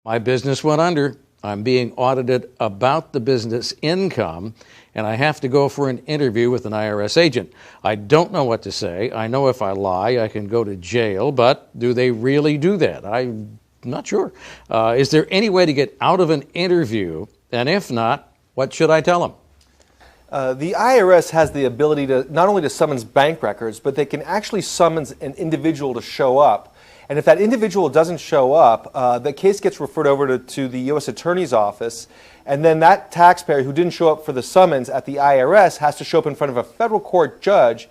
My business went under. I'm being audited about the business income, and I have to go for an interview with an IRS agent. I don't know what to say. I know if I lie, I can go to jail, but do they really do that? I'm not sure. Is there any way to get out of an interview? And if not, what should I tell them? The IRS has the ability to not only to summons bank records, but they can actually summons an individual to show up. And if that individual doesn't show up, the case gets referred over to the U.S. Attorney's Office, and then that taxpayer who didn't show up for the summons at the IRS has to show up in front of a federal court judge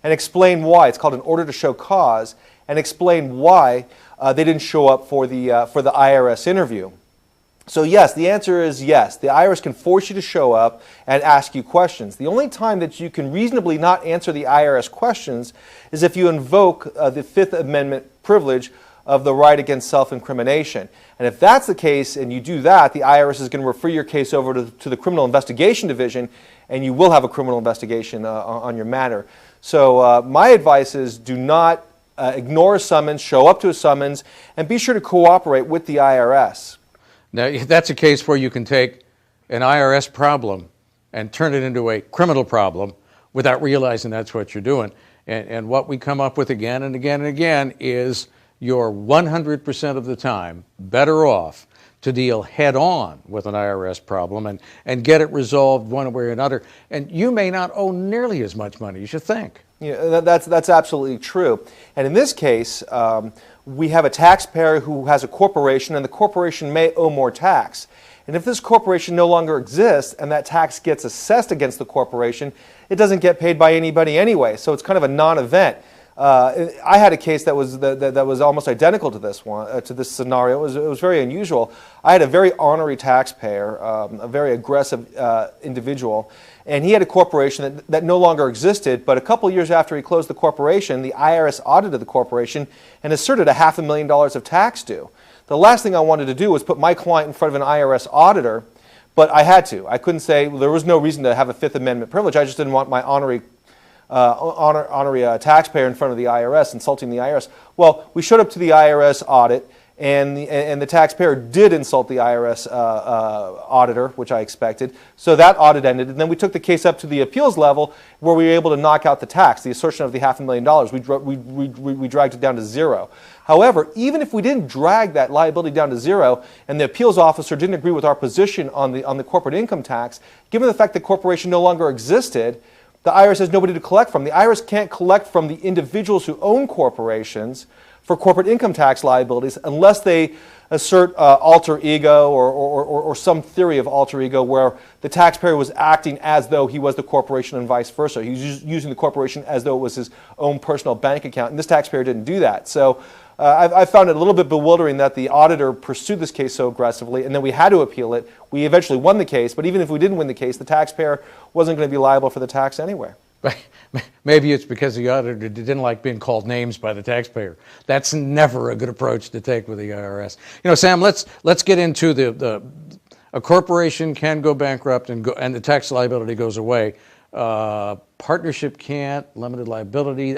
and explain why. It's called an order to show cause, and explain why they didn't show up for the IRS interview. So yes, the answer is yes. The IRS can force you to show up and ask you questions. The only time that you can reasonably not answer the IRS questions is if you invoke the Fifth Amendment privilege of the right against self-incrimination. And if that's the case and you do that, the IRS is going to refer your case over to the Criminal Investigation Division, and you will have a criminal investigation on your matter. So my advice is do not ignore a summons, show up to a summons, and be sure to cooperate with the IRS. Now, that's a case where you can take an IRS problem and turn it into a criminal problem without realizing that's what you're doing. And what we come up with again and again and again is you're 100% of the time better off to deal head-on with an IRS problem and get it resolved one way or another. And you may not owe nearly as much money as you think. Yeah, that's absolutely true. And in this case, we have a taxpayer who has a corporation, and the corporation may owe more tax. And if this corporation no longer exists and that tax gets assessed against the corporation, it doesn't get paid by anybody anyway. So it's kind of a non-event. I had a case that was almost identical to this one, to this scenario. It was very unusual. I had a very ornery taxpayer, a very aggressive individual, and he had a corporation that no longer existed. But a couple years after he closed the corporation, the IRS audited the corporation and asserted $500,000 of tax due. The last thing I wanted to do was put my client in front of an IRS auditor, but I had to. I couldn't say, well, there was no reason to have a Fifth Amendment privilege. I just didn't want my ornery taxpayer in front of the IRS, insulting the IRS. Well, we showed up to the IRS audit, and the taxpayer did insult the IRS auditor, which I expected. So that audit ended, and then we took the case up to the appeals level, where we were able to knock out the tax, the assertion of the $500,000. We dragged it down to zero. However, even if we didn't drag that liability down to zero, and the appeals officer didn't agree with our position on the corporate income tax, given the fact the corporation no longer existed, the IRS has nobody to collect from. The IRS can't collect from the individuals who own corporations for corporate income tax liabilities unless they assert alter ego or some theory of alter ego where the taxpayer was acting as though he was the corporation and vice versa. He was using the corporation as though it was his own personal bank account, and this taxpayer didn't do that. So I found it a little bit bewildering that the auditor pursued this case so aggressively, and then we had to appeal it. We eventually won the case, but even if we didn't win the case, the taxpayer wasn't going to be liable for the tax anyway. Maybe it's because the auditor didn't like being called names by the taxpayer. That's never a good approach to take with the IRS. You know, Sam, let's get into a corporation can go bankrupt and the tax liability goes away. Partnership can't, limited liability.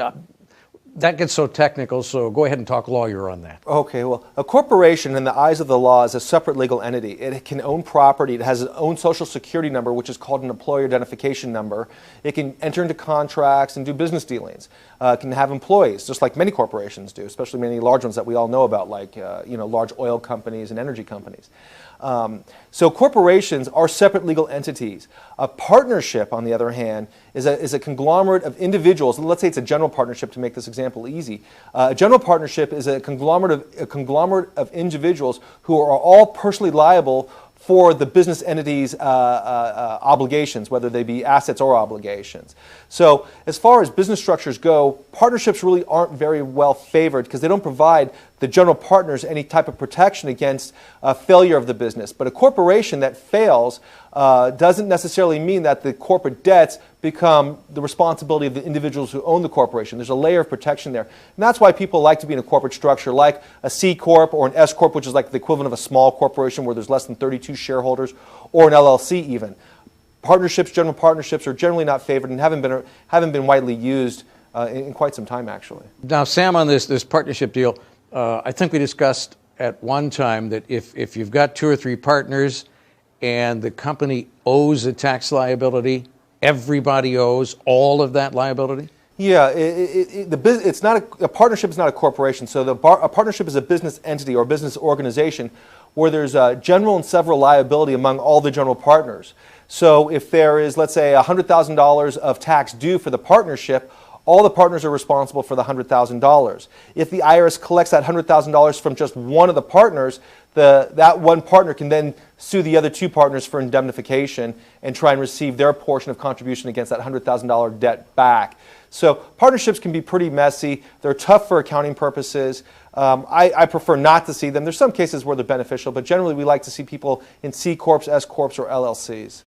That gets so technical, so go ahead and talk lawyer on that. Okay, well, a corporation in the eyes of the law is a separate legal entity. It can own property. It has its own social security number, which is called an employer identification number. It can enter into contracts and do business dealings. It can have employees, just like many corporations do, especially many large ones that we all know about, like large oil companies and energy companies. So corporations are separate legal entities. A partnership, on the other hand, is a conglomerate of individuals. Let's say it's a general partnership to make this example easy. A general partnership is a conglomerate of individuals who are all personally liable for the business entity's obligations, whether they be assets or obligations. So as far as business structures go, partnerships really aren't very well favored because they don't provide the general partners any type of protection against failure of the business. But a corporation that fails doesn't necessarily mean that the corporate debts become the responsibility of the individuals who own the corporation. There's a layer of protection there. And that's why people like to be in a corporate structure like a C Corp or an S Corp, which is like the equivalent of a small corporation where there's less than 32 shareholders, or an LLC even. Partnerships, general partnerships, are generally not favored and haven't been widely used in quite some time, actually. Now, Sam, on this partnership deal, I think we discussed at one time that if you've got 2 or 3 partners and the company owes a tax liability, everybody owes all of that liability? Yeah, it's not a partnership is not a corporation. So a partnership is a business entity or business organization where there's general and several liability among all the general partners. So if there is, let's say, $100,000 of tax due for the partnership, all the partners are responsible for the $100,000. If the IRS collects that $100,000 from just one of the partners, that one partner can then sue the other 2 partners for indemnification and try and receive their portion of contribution against that $100,000 debt back. So partnerships can be pretty messy. They're tough for accounting purposes. I prefer not to see them. There's some cases where they're beneficial, but generally we like to see people in C Corps, S Corps, or LLCs.